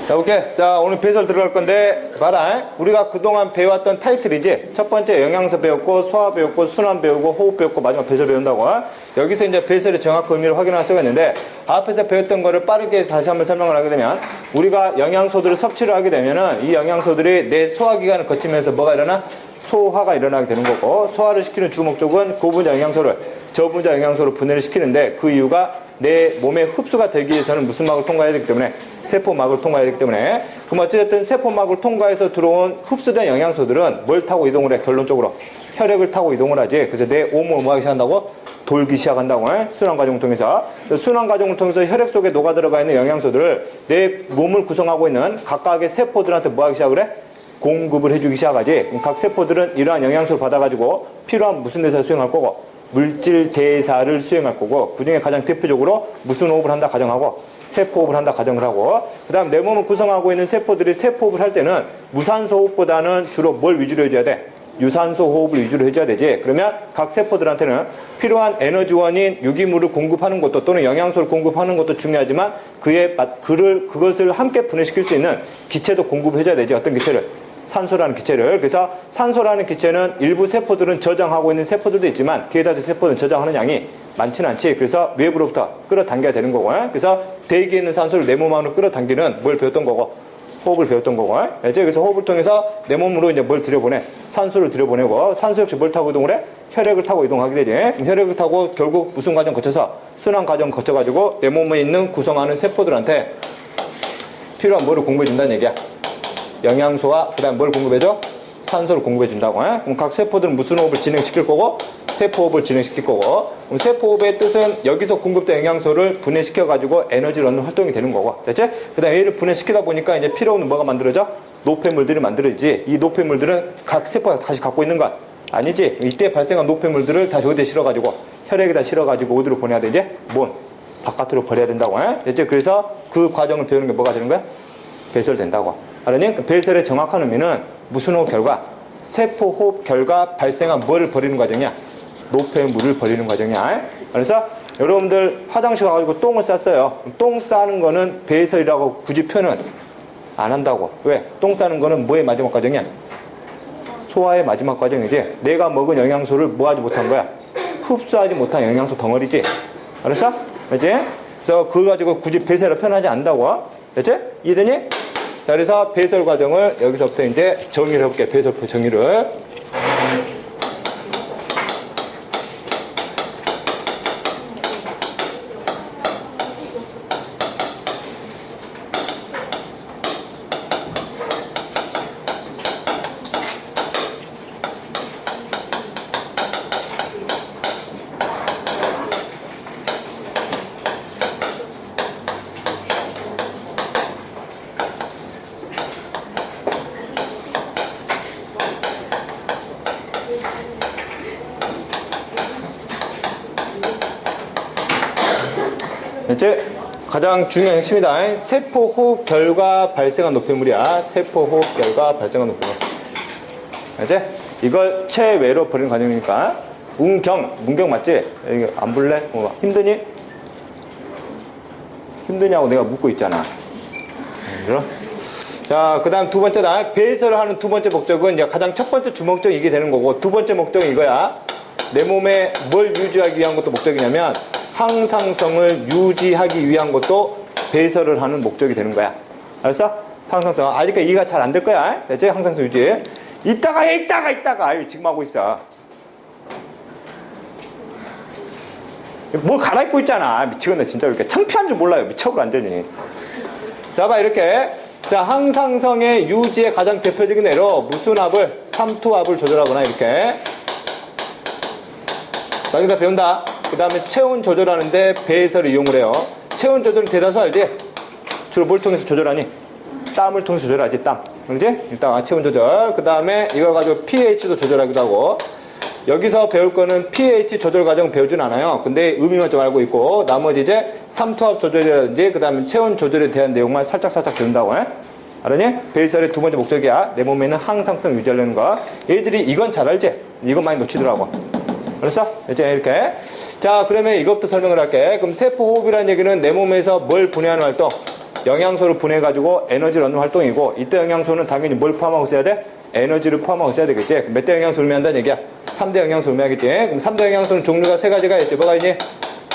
자, 오케이. 자, 오늘 배설 들어갈 건데, 봐라. 우리가 그동안 배웠던 타이틀이지. 첫 번째 영양소 배웠고, 소화 배웠고, 순환 배우고, 호흡 배웠고, 마지막 배설 배운다고. 여기서 이제 배설의 정확한 의미를 확인할 수가 있는데, 앞에서 배웠던 거를 빠르게 다시 한번 설명을 하게 되면, 우리가 영양소들을 섭취를 하게 되면은, 이 영양소들이 내 소화기관을 거치면서 뭐가 일어나? 소화가 일어나게 되는 거고, 소화를 시키는 주 목적은 고분자 영양소를 저분자 영양소로 분해를 시키는데, 그 이유가 내 몸에 흡수가 되기 위해서는 무슨 막을 통과해야 되기 때문에 세포막을 통과해야 되기 때문에 그럼 어쨌든 세포막을 통과해서 들어온 흡수된 영양소들은 뭘 타고 이동을 해? 결론적으로 혈액을 타고 이동을 하지. 그래서 내 몸을 뭐 하기 시작한다고? 돌기 시작한다고 해? 순환 과정을 통해서. 순환 과정을 통해서 혈액 속에 녹아 들어가 있는 영양소들을 내 몸을 구성하고 있는 각각의 세포들한테 뭐 하기 시작을 해? 공급을 해주기 시작하지. 각 세포들은 이러한 영양소를 받아가지고 필요한 무슨 대사를 수행할 거고 물질 대사를 수행할 거고, 그 중에 가장 대표적으로 무슨 호흡을 한다 가정하고 세포 호흡을 한다 가정을 하고, 그 다음 내 몸을 구성하고 있는 세포들이 세포 호흡을 할 때는 무산소 호흡보다는 주로 뭘 위주로 해줘야 돼? 유산소 호흡을 위주로 해줘야 되지. 그러면 각 세포들한테는 필요한 에너지원인 유기물을 공급하는 것도 또는 영양소를 공급하는 것도 중요하지만 그것을 함께 분해시킬 수 있는 기체도 공급해줘야 되지. 어떤 기체를? 산소라는 기체를. 그래서 산소라는 기체는 일부 세포들은 저장하고 있는 세포들도 있지만 대다수 세포는 저장하는 양이 많지는 않지. 그래서 외부로부터 끌어당겨야 되는 거고. 그래서 대기에 있는 산소를 내 몸 안으로 끌어당기는 뭘 배웠던 거고? 호흡을 배웠던 거고. 그래서 호흡을 통해서 내 몸으로 이제 뭘 들여보내? 산소를 들여보내고, 산소 역시 뭘 타고 이동을 해? 혈액을 타고 이동하게 되지. 혈액을 타고 결국 무슨 과정 거쳐서? 순환 과정 거쳐가지고 내 몸에 있는 구성하는 세포들한테 필요한 뭐를 공급해준다는 얘기야. 영양소와 그 다음에 뭘 공급해줘? 산소를 공급해준다고. 그럼 각 세포들은 무슨 호흡을 진행시킬 거고? 세포호흡을 진행시킬 거고. 그럼 세포호흡의 뜻은 여기서 공급된 영양소를 분해시켜가지고 에너지를 얻는 활동이 되는 거고. 됐지? 그 다음에 얘를 분해시키다 보니까 이제 필요 없는 뭐가 만들어져? 노폐물들이 만들어지지. 이 노폐물들은 각 세포가 다시 갖고 있는 건 아니지. 이때 발생한 노폐물들을 다시 어디에 실어가지고 혈액에다 실어가지고 어디로 보내야 되지? 몸 바깥으로 버려야 된다고. 됐지? 그래서 그 과정을 배우는 게 뭐가 되는 거야? 배설된다고. 알았니? 배설의 정확한 의미는 무슨 호흡 결과? 세포 호흡 결과 발생한 뭐를 버리는 과정이야? 노폐물을 버리는 과정이야. 그래서 여러분들 화장실 가가지고 똥을 쌌어요. 똥 싸는 거는 배설이라고 굳이 표현은 안 한다고. 왜? 똥 싸는 거는 뭐의 마지막 과정이야? 소화의 마지막 과정이지. 내가 먹은 영양소를 뭐 하지 못한 거야? 흡수하지 못한 영양소 덩어리지. 알았어? 그렇지? 그래서 그거 가지고 굳이 배설을 표현하지 않는다고. 됐지? 이해되니? 자, 그래서 배설 과정을 여기서부터 이제 정의를 해볼게. 배설표 정의를. 이제 가장 중요한 핵심이다. 세포 호흡 결과 발생한 노폐물이야. 세포 호흡 결과 발생한 노폐물. 이제 이걸 체외로 버리는 과정이니까. 문경 맞지? 이거 안 볼래? 힘드니? 힘드냐고 내가 묻고 있잖아. 자, 그 다음 두 번째다. 배설을 하는 두 번째 목적은 이제 가장 첫 번째 주목적이 이게 되는 거고, 두 번째 목적은 이거야. 내 몸에 뭘 유지하기 위한 것도 목적이냐면 항상성을 유지하기 위한 것도 배설을 하는 목적이 되는 거야. 알았어? 항상성. 아직까지 이해가 잘 안 될 거야. 됐지? 항상성 유지. 이따가 아유, 지금 하고 있어. 뭘 갈아입고 있잖아. 미치겠네. 진짜 이렇게 창피한 줄 몰라요. 미쳐버려 완전히. 자, 봐 이렇게. 자, 항상성의 유지의 가장 대표적인 예로 무슨 합을? 삼투합을 조절하거나 이렇게. 자, 여기다 배운다. 그 다음에 체온 조절하는데 배설을 이용을 해요. 체온 조절은 대다수 알지? 주로 뭘 통해서 조절하니? 땀을 통해서 조절하지, 땀. 그러지? 일단 체온 조절. 그 다음에 이걸 가지고 pH도 조절하기도 하고. 여기서 배울 거는 pH 조절 과정 배우진 않아요. 근데 의미만 좀 알고 있고, 나머지 이제 삼투압 조절이라든지, 그 다음에 체온 조절에 대한 내용만 살짝 배운다고 해. 알았니? 배설의 두 번째 목적이야. 내 몸에 있는 항상성 유지하려는 거. 얘들이 이건 잘 알지? 이건 많이 놓치더라고. 알았어? 이제 이렇게. 자, 그러면 이것부터 설명을 할게. 그럼 세포호흡이라는 얘기는 내 몸에서 뭘 분해하는 활동? 영양소를 분해가지고 에너지를 얻는 활동이고, 이때 영양소는 당연히 뭘 포함하고 써야 돼? 에너지를 포함하고 써야 되겠지. 몇 대 영양소를 의미한다는 얘기야? 3대 영양소를 의미하겠지. 그럼 3대 영양소는 종류가 3가지가 있지. 뭐가 있니?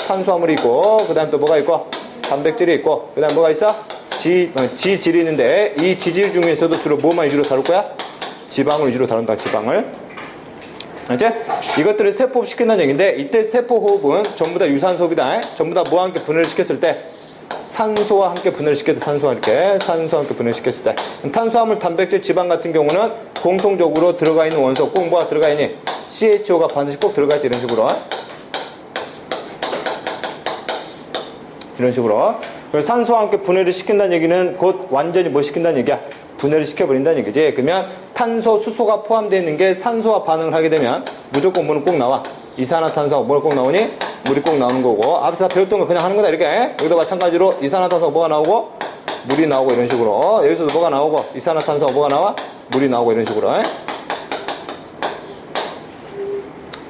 탄수화물이 있고, 그 다음 또 뭐가 있고? 단백질이 있고, 그 다음 뭐가 있어? 지질이 있는데, 이 지질 중에서도 주로 뭐만 위주로 다룰 거야? 지방을 위주로 다룬다, 지방을. 알지? 이것들을 세포호흡시킨다는 얘기인데, 이때 세포호흡은 전부 다 유산소이다. 전부 다 뭐와 함께 분해를 시켰을 때? 산소와 함께 분해를 시켰을 때, 산소와 함께 분해를 시켰을 때. 탄수화물, 단백질, 지방 같은 경우는 공통적으로 들어가 있는 원소 꼭 뭐가 들어가 있니? CHO가 반드시 꼭 들어가 있지, 이런 식으로. 이런 식으로. 그래서 산소와 함께 분해를 시킨다는 얘기는 곧 완전히 뭐 시킨다는 얘기야? 분해를 시켜버린다는 얘기지. 그러면 탄소, 수소가 포함되어 있는 게 산소와 반응을 하게 되면 무조건 뭐는 꼭 나와? 이산화탄소가 뭘 꼭 나오니? 물이 꼭 나오는 거고, 앞에서 배웠던 거 그냥 하는 거다, 이렇게. 여기도 마찬가지로 이산화탄소가 뭐가 나오고? 물이 나오고, 이런 식으로. 여기서도 뭐가 나오고? 이산화탄소가 뭐가 나와? 물이 나오고, 이런 식으로.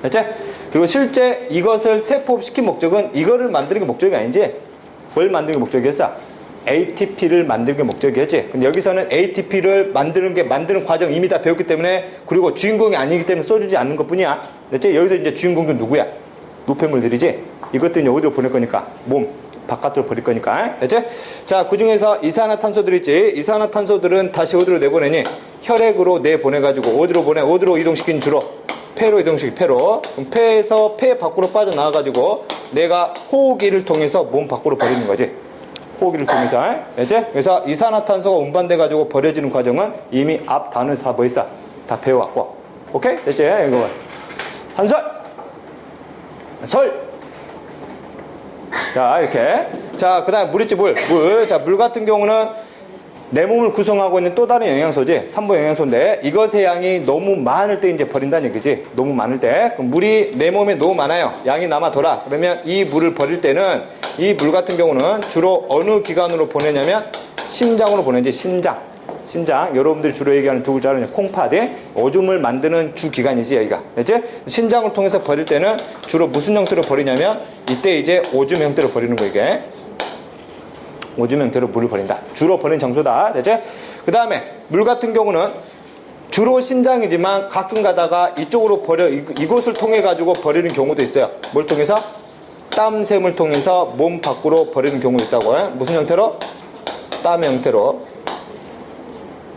됐지? 그리고 실제 이것을 세포흡시킨 목적은 이거를 만드는 게 목적이 아니지. 뭘 만드는 게 목적이었어? ATP를 만드는 게 목적이었지. 근데 여기서는 ATP를 만드는 과정 이미 다 배웠기 때문에, 그리고 주인공이 아니기 때문에 써주지 않는 것 뿐이야. 됐지? 여기서 이제 주인공은 누구야? 노폐물들이지. 이것들은 어디로 보낼 거니까? 몸 바깥으로 버릴 거니까. 됐지? 자, 그 중에서 이산화탄소들 있지. 이산화탄소들은 다시 어디로 내보내니? 혈액으로 내보내가지고 어디로 보내? 어디로 이동시키니 주로? 폐로 이동시키, 폐로. 그럼 폐에서 폐 밖으로 빠져나와가지고 내가 호흡기를 통해서 몸 밖으로 버리는 거지. 호흡기를 통해서. 알지? 그래서 이산화탄소가 운반돼가지고 버려지는 과정은 이미 앞 단어에서 다 뭐 있어? 다 배워왔고. 오케이? 됐지? 이거. 한솔! 솔! 자, 이렇게. 자, 그 다음에 물 있지, 물. 자, 물 같은 경우는 내 몸을 구성하고 있는 또 다른 영양소지. 3부 영양소인데, 이것의 양이 너무 많을 때 이제 버린다는 얘기지. 너무 많을 때. 그럼 물이 내 몸에 너무 많아요. 양이 남아돌아. 그러면 이 물을 버릴 때는, 이 물 같은 경우는 주로 어느 기관으로 보내냐면, 신장으로 보내지, 신장. 여러분들이 주로 얘기하는 두 글자는 콩팥이 오줌을 만드는 주기관이지, 여기가. 됐지? 신장을 통해서 버릴 때는 주로 무슨 형태로 버리냐면, 이때 이제 오줌 형태로 버리는 거, 이게. 오줌 형태로 물을 버린다. 주로 버리는 장소다. 됐지? 그 다음에 물 같은 경우는 주로 신장이지만 가끔 가다가 이쪽으로 이곳을 통해 가지고 버리는 경우도 있어요. 뭘 통해서? 땀샘을 통해서 몸 밖으로 버리는 경우도 있다고. 무슨 형태로? 땀의 형태로.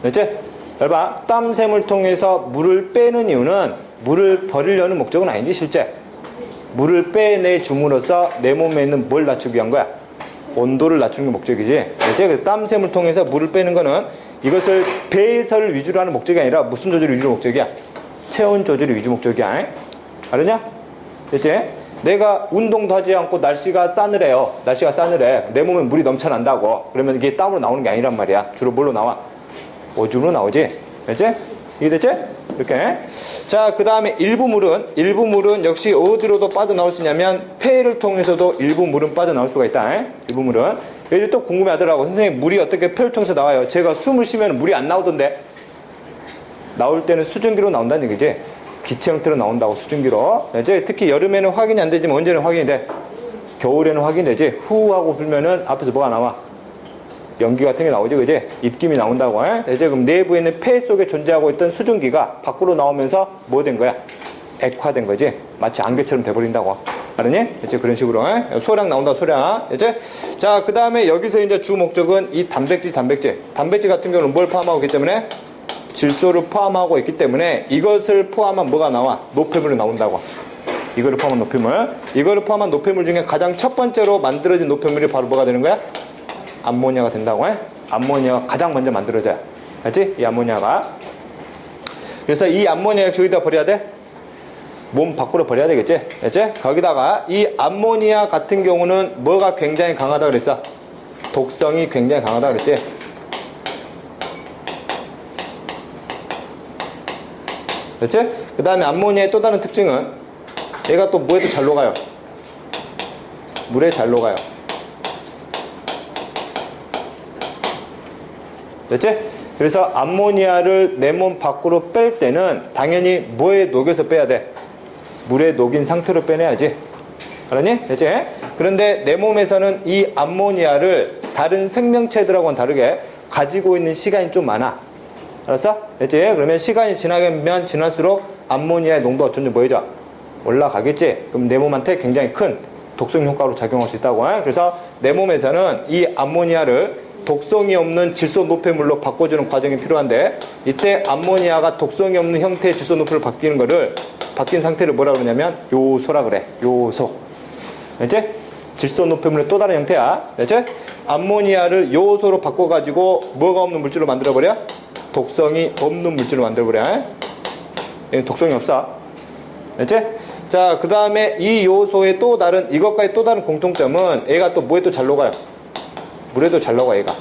됐지? 잘 봐. 땀샘을 통해서 물을 빼는 이유는 물을 버리려는 목적은 아니지, 실제. 물을 빼내 줌으로써 내 몸에 있는 뭘 낮추기 위한 거야? 온도를 낮추는 게 목적이지. 그래서 땀샘을 통해서 물을 빼는 거는 이것을 배설을 위주로 하는 목적이 아니라 무슨 조절이 위주로 목적이야? 체온 조절이 위주 목적이야. 알았냐? 됐지? 내가 운동도 하지 않고 날씨가 싸늘해요. 날씨가 싸늘해. 내 몸에 물이 넘쳐난다고. 그러면 이게 땀으로 나오는 게 아니란 말이야. 주로 뭘로 나와? 오줌으로 나오지. 됐지? 이게 됐지? 이렇게. 자, 그 다음에 일부 물은 역시 어디로도 빠져나올 수 있냐면 폐를 통해서도 일부 물은 빠져나올 수가 있다. 일부 물은. 얘들이 또 궁금해 하더라고. 선생님, 물이 어떻게 폐를 통해서 나와요? 제가 숨을 쉬면 물이 안 나오던데. 나올 때는 수증기로 나온다는 얘기지. 기체 형태로 나온다고, 수증기로. 이제 특히 여름에는 확인이 안 되지만 언제는 확인이 돼? 겨울에는 확인이 되지. 후하고 불면은 앞에서 뭐가 나와? 연기 같은 게 나오지, 그지? 입김이 나온다고. 이제 그럼 내부에 있는 폐 속에 존재하고 있던 수증기가 밖으로 나오면서 뭐 된 거야? 액화된 거지. 마치 안개처럼 돼버린다고. 알았니? 이제 그런 식으로. 소량 나온다, 소량. 이제 자, 그 다음에 여기서 이제 주 목적은 이 단백질 같은 경우는 뭘 포함하고 있기 때문에? 질소를 포함하고 있기 때문에 이것을 포함한 뭐가 나와? 노폐물이 나온다고. 이거를 포함한 노폐물. 이거를 포함한 노폐물 중에 가장 첫 번째로 만들어진 노폐물이 바로 뭐가 되는 거야? 암모니아가 된다고. 암모니아가 가장 먼저 만들어져요. 알지? 이 암모니아가. 그래서 이 암모니아 역시 어디다 버려야 돼? 몸 밖으로 버려야 되겠지? 알지? 거기다가 이 암모니아 같은 경우는 뭐가 굉장히 강하다 그랬어? 독성이 굉장히 강하다 그랬지? 그렇지? 그 다음에 암모니아의 또 다른 특징은 얘가 또 뭐에도 잘 녹아요? 물에 잘 녹아요. 됐지? 그래서 암모니아를 내 몸 밖으로 뺄 때는 당연히 뭐에 녹여서 빼야 돼? 물에 녹인 상태로 빼내야지. 알았니? 됐지? 그런데 내 몸에서는 이 암모니아를 다른 생명체들하고는 다르게 가지고 있는 시간이 좀 많아. 알았어? 됐지? 그러면 시간이 지나면 지날수록 암모니아의 농도가 점점 뭐해져? 올라가겠지? 그럼 내 몸한테 굉장히 큰 독성 효과로 작용할 수 있다고. 그래서 내 몸에서는 이 암모니아를 독성이 없는 질소 노폐물로 바꿔주는 과정이 필요한데, 이때 암모니아가 독성이 없는 형태의 질소 노폐물로 바뀐 상태를 뭐라 그러냐면 요소라 그래. 요소. 됐지? 질소 노폐물의 또 다른 형태야. 됐지? 암모니아를 요소로 바꿔가지고 뭐가 없는 물질로 만들어버려? 독성이 없는 물질로 만들어버려. 얘는 독성이 없어. 됐지? 자, 그 다음에 이 요소의 또 다른, 이것과의 또 다른 공통점은 얘가 또 뭐에 또 잘 녹아요? 물에도 잘 녹아, 얘가.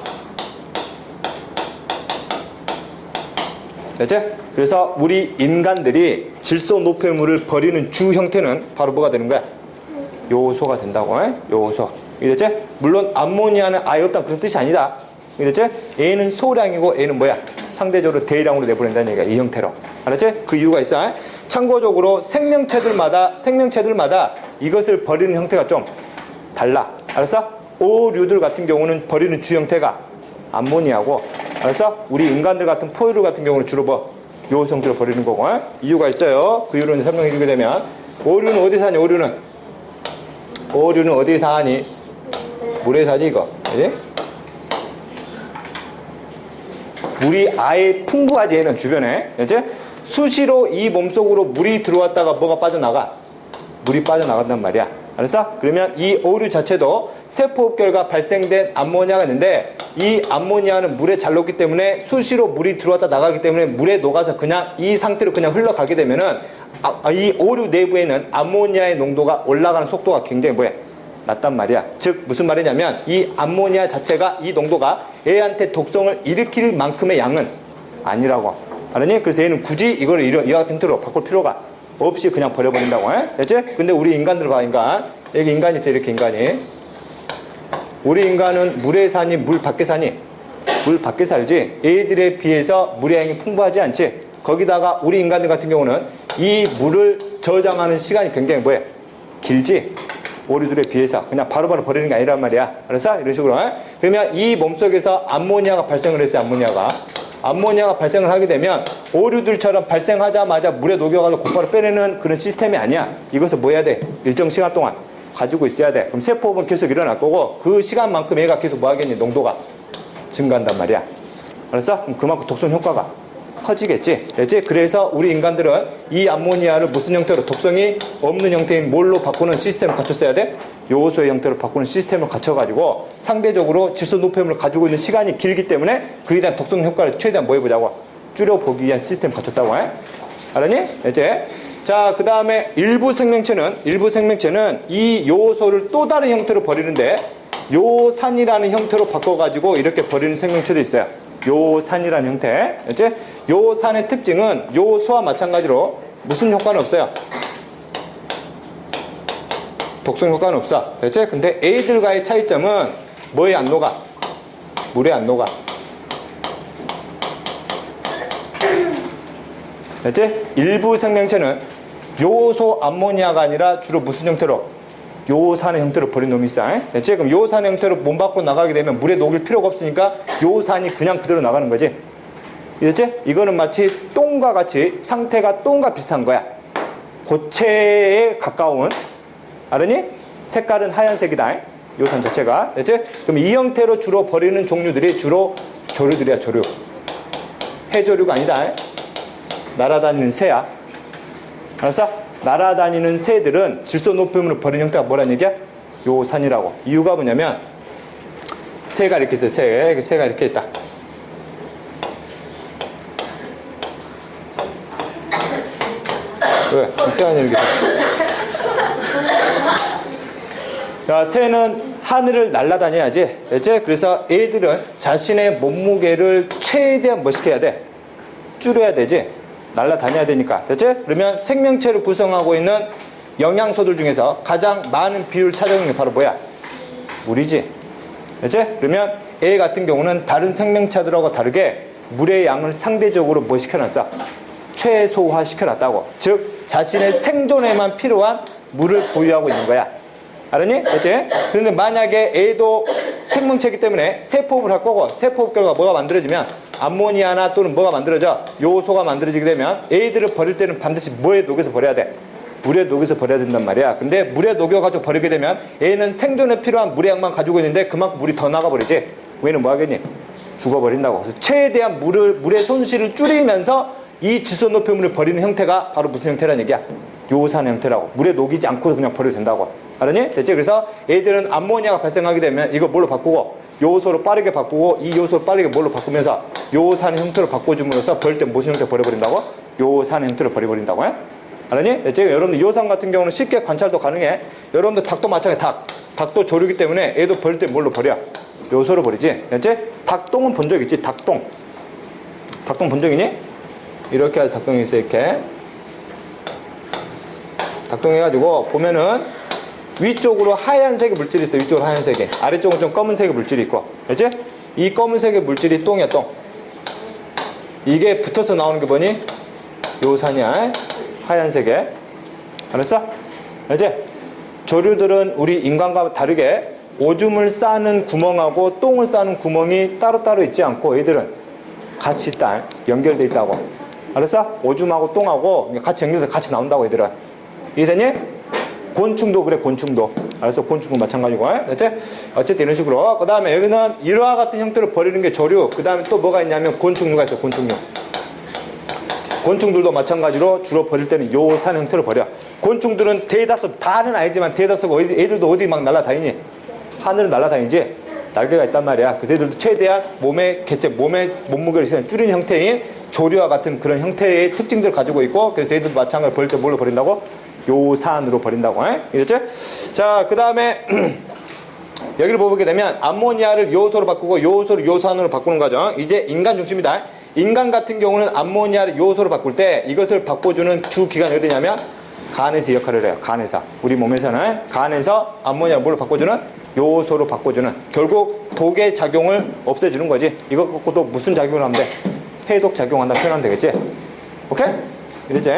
됐지? 그래서 우리 인간들이 질소 노폐물을 버리는 주 형태는 바로 뭐가 되는 거야? 요소가 된다고. 요소. 이랬지? 물론 암모니아는 아예 없다 그런 뜻이 아니다. 이랬지? 얘는 소량이고 얘는 뭐야? 상대적으로 대량으로 내보낸다는 얘기야. 이 형태로. 알았지? 그 이유가 있어. 참고적으로 생명체들마다 이것을 버리는 형태가 좀 달라. 알았어? 오류들 같은 경우는 버리는 주 형태가 암모니아고, 알았어? 우리 인간들 같은 포유류 같은 경우는 주로 뭐 요소 형태로 버리는 거고. 이유가 있어요. 그 이유를 설명해 주게 되면, 오류는 어디 사니? 오류는 어디 사니? 물에 사지, 이거. 그지? 물이 아예 풍부하지, 얘는 주변에. 그치? 수시로 이 몸속으로 물이 들어왔다가 뭐가 빠져나가? 물이 빠져나간단 말이야. 알았어? 그러면 이 오류 자체도 세포 흡결과 발생된 암모니아가 있는데, 이 암모니아는 물에 잘 녹기 때문에 수시로 물이 들어왔다 나가기 때문에 물에 녹아서 그냥 이 상태로 그냥 흘러가게 되면은 이 오류 내부에는 암모니아의 농도가 올라가는 속도가 굉장히 낮단 말이야. 즉 무슨 말이냐면 이 암모니아 자체가 이 농도가 얘한테 독성을 일으킬 만큼의 양은 아니라고. 알았니? 그래서 얘는 굳이 이거를 이와 같은 형태로 바꿀 필요가 없이 그냥 버려버린다고. 됐지? 근데 우리 인간들 봐, 인간. 여기 인간이 있어, 이렇게 인간이. 우리 인간은 물에 사니, 물 밖에 사니? 물 밖에 살지. 얘들에 비해서 물의 양이 풍부하지 않지. 거기다가 우리 인간들 같은 경우는 이 물을 저장하는 시간이 굉장히 길지. 오류들에 비해서 그냥 바로바로 버리는 게 아니란 말이야. 알았어? 이런 식으로. 그러면 이 몸속에서 암모니아가 발생을 했어요. 암모니아가 발생을 하게 되면 오류들처럼 발생하자마자 물에 녹여가지고 곧바로 빼내는 그런 시스템이 아니야. 이것을 뭐 해야 돼? 일정 시간 동안 가지고 있어야 돼. 그럼 세포업은 계속 일어날 거고, 그 시간만큼 얘가 계속 뭐 하겠니? 농도가 증가한단 말이야. 알았어? 그럼 그만큼 독성 효과가 커지겠지. 됐지? 그래서 우리 인간들은 이 암모니아를 무슨 형태로, 독성이 없는 형태인 뭘로 바꾸는 시스템을 갖췄어야 돼? 요소의 형태로 바꾸는 시스템을 갖춰가지고 상대적으로 질소 노폐물을 가지고 있는 시간이 길기 때문에 그에 대한 독성 효과를 최대한 뭐 해보자고? 줄여보기 위한 시스템을 갖췄다고. 알았니? 됐지? 자, 그 다음에 일부 생명체는 이 요소를 또 다른 형태로 버리는데 요산이라는 형태로 바꿔가지고 이렇게 버리는 생명체도 있어요. 요산이라는 형태. 됐지? 요산의 특징은 요소와 마찬가지로 무슨 효과는 없어요? 독성 효과는 없어. 됐지? 근데 A들과의 차이점은 뭐에 안 녹아? 물에 안 녹아. 됐지? 일부 생명체는 요소 암모니아가 아니라 주로 무슨 형태로? 요산의 형태로 버린 놈이 있어. 됐지? 그럼 요산의 형태로 몸 밖으로 나가게 되면 물에 녹일 필요가 없으니까 요산이 그냥 그대로 나가는 거지. 됐지? 이거는 마치 똥과 같이 상태가 똥과 비슷한 거야. 고체에 가까운. 알았니? 색깔은 하얀색이다. 요산 자체가. 됐지? 그럼 이 형태로 주로 버리는 종류들이 주로 조류들이야, 조류. 해조류가 아니다. 날아다니는 새야. 알았어? 날아다니는 새들은 질소 노폐물을 버리는 형태가 뭐라는 얘기야? 요산이라고. 이유가 뭐냐면 새가 이렇게 있어요. 새가 이렇게 있다. 왜? 새가 이렇게 있다. 자, 새는 하늘을 날아다녀야지. 됐지? 그래서 애들은 자신의 몸무게를 최대한 뭐 시켜야 돼? 줄여야 되지. 날아다녀야 되니까. 됐지? 그러면 생명체를 구성하고 있는 영양소들 중에서 가장 많은 비율을 차지하는 게 바로 뭐야? 물이지. 됐지? 그러면 애 같은 경우는 다른 생명체들하고 다르게 물의 양을 상대적으로 뭐 시켜놨어? 최소화 시켜놨다고. 즉 자신의 생존에만 필요한 물을 보유하고 있는 거야. 알았니? 그치? 그런데 만약에 A도 생명체이기 때문에 세포흡을 할 거고 세포흡 결과 뭐가 만들어지면 암모니아나 또는 뭐가 만들어져? 요소가 만들어지게 되면 A들을 버릴 때는 반드시 뭐에 녹여서 버려야 돼? 물에 녹여서 버려야 된단 말이야. 근데 물에 녹여가지고 버리게 되면 A는 생존에 필요한 물의 양만 가지고 있는데 그만큼 물이 더 나가버리지. A는 뭐 하겠니? 죽어버린다고. 그래서 최대한 물의 손실을 줄이면서 이 질소노폐물을 버리는 형태가 바로 무슨 형태라는 얘기야? 요산 형태라고. 물에 녹이지 않고 그냥 버려도 된다고. 알았니? 됐지? 그래서 A들은 암모니아가 발생하게 되면 이거 뭘로 바꾸고 요소로 빠르게 바꾸고 이 요소를 빠르게 뭘로 바꾸면서 요산 형태로 바꿔줌으로써 버릴 때 무슨 형태 버려버린다고? 요산 형태로 버려버린다고 해? 알았니? 됐지? 여러분들 요산 같은 경우는 쉽게 관찰도 가능해. 여러분들 닭도 마찬가지야. 닭도 조류기 때문에 애도 버릴 때 뭘로 버려? 요소로 버리지. 됐지? 닭똥은 본 적 있지? 닭똥 본 적 있니? 이렇게 해서 닭똥이 있어. 이렇게 닭똥 해가지고 보면은 위쪽으로 하얀색의 물질이 있어. 위쪽으로 하얀색의, 아래쪽은 좀 검은색의 물질이 있고. 됐지? 이 검은색의 물질이 똥이야. 똥. 이게 붙어서 나오는 게 뭐니? 요산이야. 하얀색에. 알았어? 이제 조류들은 우리 인간과 다르게 오줌을 싸는 구멍하고 똥을 싸는 구멍이 따로따로 있지 않고 얘들은 같이 연결돼 있다고. 알았어? 오줌하고 똥하고 같이 연결돼서 같이 나온다고 얘들은. 이해되니? 곤충도 그래. 곤충도. 알았어? 곤충도 마찬가지고. 됐지? 어쨌든 이런 식으로. 그 다음에 여기는 이와 같은 형태로 버리는 게 조류. 그 다음에 또 뭐가 있냐면 곤충류가 있어. 곤충류. 곤충들도 마찬가지로 주로 버릴 때는 요산 형태로 버려. 곤충들은 대다수, 다는 아니지만 대다수가 애들도 어디 막 날아다니니? 하늘을 날아다니지? 날개가 있단 말이야. 그래서 애들도 최대한 몸의 몸무게를 줄인 형태인 조류와 같은 그런 형태의 특징들을 가지고 있고, 그래서 애들도 마찬가지로 버릴 때 뭘로 버린다고? 요산으로 버린다고. 이랬지? 자, 그 다음에 여기를 보게 되면 암모니아를 요소로 바꾸고 요소를 요산으로 바꾸는 과정. 이제 인간 중심이다. 인간 같은 경우는 암모니아를 요소로 바꿀 때 이것을 바꿔주는 주 기관이 어디냐면 간에서 역할을 해요. 간에서. 우리 몸에서는 간에서 암모니아 물을 바꿔주는 요소로 바꿔주는, 결국 독의 작용을 없애주는 거지. 이거 갖고도 무슨 작용을 하면 돼? 해독 작용한다 표현하면 되겠지? 오케이? 이랬지?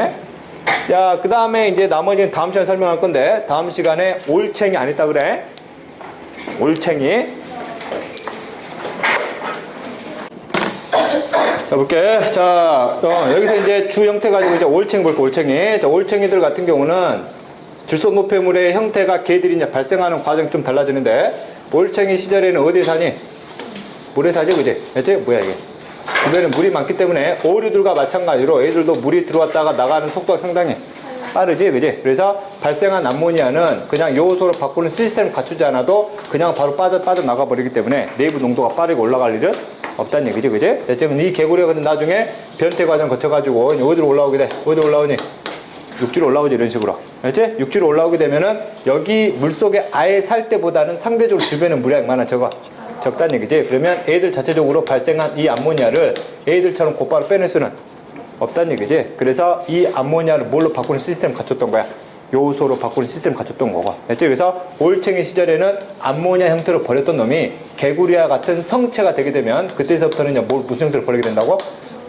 자, 그 다음에 이제 나머지는 다음 시간에 설명할 건데, 다음 시간에 올챙이 안 했다 그래? 올챙이. 자, 볼게. 자, 여기서 이제 주 형태 가지고 이제 올챙이 볼게. 올챙이. 자, 올챙이들 같은 경우는 질소노폐물의 형태가 걔들이 이제 발생하는 과정이 좀 달라지는데, 올챙이 시절에는 어디에 사니? 물에 사지, 그지? 됐지? 뭐야, 이게? 주변에 물이 많기 때문에 오류들과 마찬가지로 애들도 물이 들어왔다가 나가는 속도가 상당히 빠르지, 그지? 그래서 발생한 암모니아는 그냥 요소로 바꾸는 시스템을 갖추지 않아도 그냥 바로 빠져나가 버리기 때문에 내부 농도가 빠르게 올라갈 일은 없다는 얘기지, 그지? 어쨌든 이 개구리가 나중에 변태 과정 거쳐가지고 어디로 올라오게 돼? 어디로 올라오니? 육지로 올라오지, 이런 식으로. 알지? 육지로 올라오게 되면은 여기 물속에 아예 살 때보다는 상대적으로 주변에 물량이 많아. 적다는 얘기지. 그러면 애들 자체적으로 발생한 이 암모니아를 애들처럼 곧바로 빼낼 수는 없다는 얘기지. 그래서 이 암모니아를 뭘로 바꾸는 시스템을 갖췄던 거야? 요소로 바꾸는 시스템을 갖췄던 거고. 알지? 그래서 올챙이 시절에는 암모니아 형태로 버렸던 놈이 개구리와 같은 성체가 되게 되면 그때서부터는 이제 무슨 형태로 버리게 된다고?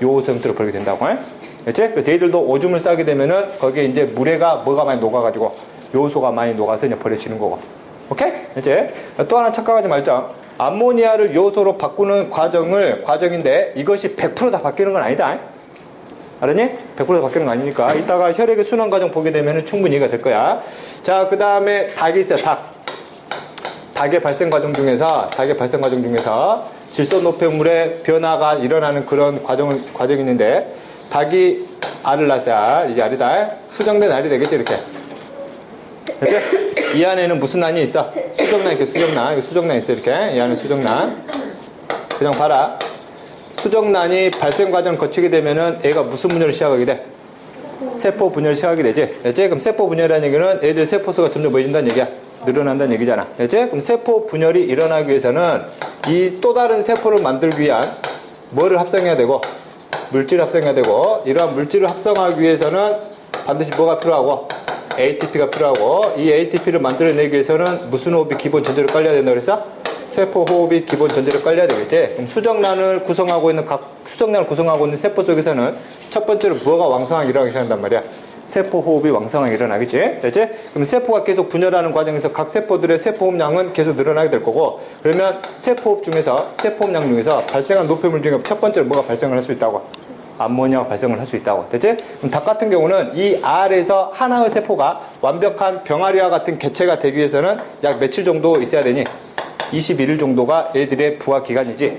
요소 형태로 버리게 된다고. 알지? 그래서 애들도 오줌을 싸게 되면은 거기에 이제 물에가 뭐가 많이 녹아가지고 요소가 많이 녹아서 이제 버려지는 거고. 오케이? 알지? 또 하나 착각하지 말자. 암모니아를 요소로 바꾸는 과정인데 이것이 100% 다 바뀌는 건 아니다. 알았니? 100% 다 바뀌는 건 아니니까 이따가 혈액의 순환 과정 보게 되면 충분히 이해가 될 거야. 자, 그 다음에 닭이 있어요. 닭의 발생 과정 중에서 질소노폐물의 변화가 일어나는 그런 과정이 있는데, 닭이 알을 낳았어요. 이게 알이다. 수정된 알이 되겠지, 이렇게. 됐지? 이 안에는 무슨 난이 있어? 수정란, 이렇게 수정란. 이게 수정란 있어, 이렇게. 이 안에 수정란. 그냥 봐라. 수정란이 발생 과정을 거치게 되면은 애가 무슨 분열을 시작하게 돼? 세포 분열을 시작하게 되지. 됐지? 그럼 세포 분열이라는 얘기는 애들 세포수가 점점 뭐해진다는 얘기야? 늘어난다는 얘기잖아. 됐지? 그럼 세포 분열이 일어나기 위해서는 이 또 다른 세포를 만들기 위한 뭐를 합성해야 되고? 물질을 합성해야 되고, 이러한 물질을 합성하기 위해서는 반드시 뭐가 필요하고? ATP가 필요하고, 이 ATP를 만들어내기 위해서는 무슨 호흡이 기본 전제로 깔려야 된다 그랬어? 세포 호흡이 기본 전제로 깔려야 되겠지? 그럼 수정란을 구성하고 있는 세포 속에서는 첫 번째로 뭐가 왕성하게 일어나기 시작한단 말이야? 세포 호흡이 왕성하게 일어나겠지? 됐지? 그럼 세포가 계속 분열하는 과정에서 각 세포들의 세포호흡량은 계속 늘어나게 될 거고, 그러면 세포호흡 중에서, 세포호흡량 중에서 발생한 노폐물 중에 첫 번째로 뭐가 발생을 할 수 있다고? 암모니아가 발생을 할 수 있다고. 됐지? 그럼 닭 같은 경우는 이 알에서 하나의 세포가 완벽한 병아리와 같은 개체가 되기 위해서는 약 며칠 정도 있어야 되니? 21일 정도가 애들의 부화 기간이지.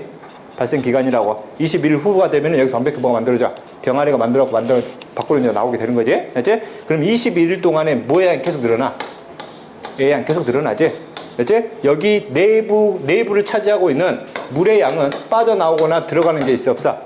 발생 기간이라고. 21일 후가 되면 여기서 완벽히 뭐가 만들어져? 병아리가 밖으로 이제 나오게 되는 거지. 됐지? 그럼 21일 동안에 뭐의 양이 계속 늘어나? A의 양이 계속 늘어나지. 됐지? 여기 내부를 차지하고 있는 물의 양은 빠져나오거나 들어가는 게 있어, 없어?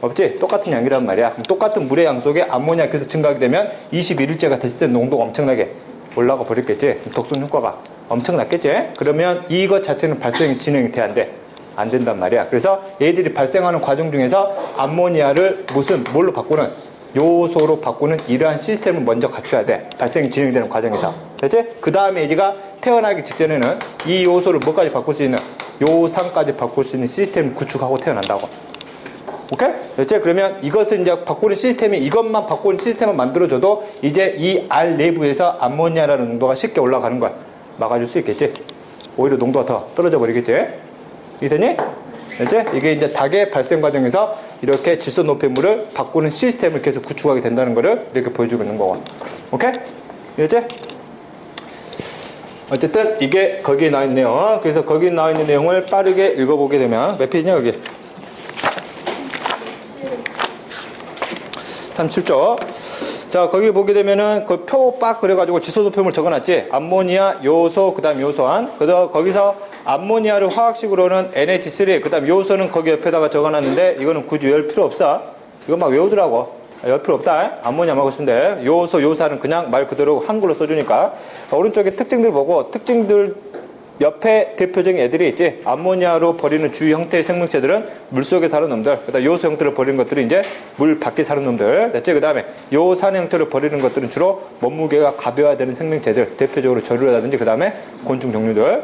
없지? 똑같은 양이란 말이야. 그럼 똑같은 물의 양 속에 암모니아 계속 증가하게 되면 21일째가 됐을 때 농도가 엄청나게 올라가 버렸겠지? 독성 효과가 엄청났겠지? 그러면 이것 자체는 발생 진행이 돼, 안 돼? 안 된단 말이야. 그래서 얘들이 발생하는 과정 중에서 암모니아를 뭘로 바꾸는, 요소로 바꾸는 이러한 시스템을 먼저 갖춰야 돼. 발생이 진행되는 과정에서. 됐지? 그 다음에 얘가 태어나기 직전에는 이 요소를 뭐까지 바꿀 수 있는, 요산까지 바꿀 수 있는 시스템을 구축하고 태어난다고. 오케이? 됐지? 그러면 이것을 이제 바꾸는 시스템이, 이것만 바꾸는 시스템을 만들어줘도 이제 이 알 내부에서 암모니아라는 농도가 쉽게 올라가는 걸 막아줄 수 있겠지? 오히려 농도가 더 떨어져 버리겠지? 이해되니? 됐지? 이게 이제 닭의 발생 과정에서 이렇게 질소 노폐물을 바꾸는 시스템을 계속 구축하게 된다는 거를 이렇게 보여주고 있는 거고. 오케이? 이해됐지? 어쨌든 이게 거기에 나와 있네요. 그래서 거기에 나와 있는 내용을 빠르게 읽어보게 되면 몇 페이지냐 여기? 37쪽. 자, 거기 보게 되면은 그 표 빡 그래가지고 질소 노폐물 적어놨지? 암모니아, 요소, 그 다음 요소안. 거기서 암모니아를 화학식으로는 NH3, 그 다음 요소는 거기 옆에다가 적어놨는데 이거는 굳이 외울 필요 없어. 이거 막 외우더라고. 외울 필요 없다. 암모니아만 하고 있으면 돼. 요소, 요소안은 그냥 말 그대로 한글로 써주니까. 오른쪽에 특징들 보고, 특징들 옆에 대표적인 애들이 있지. 암모니아로 버리는 주요 형태의 생명체들은 물속에 사는 놈들, 그 다음 요소 형태로 버리는 것들은 이제 물 밖에 사는 놈들. 됐지? 그 다음에 요산 형태로 버리는 것들은 주로 몸무게가 가벼워야 되는 생명체들, 대표적으로 저류라든지 그 다음에 곤충 종류들.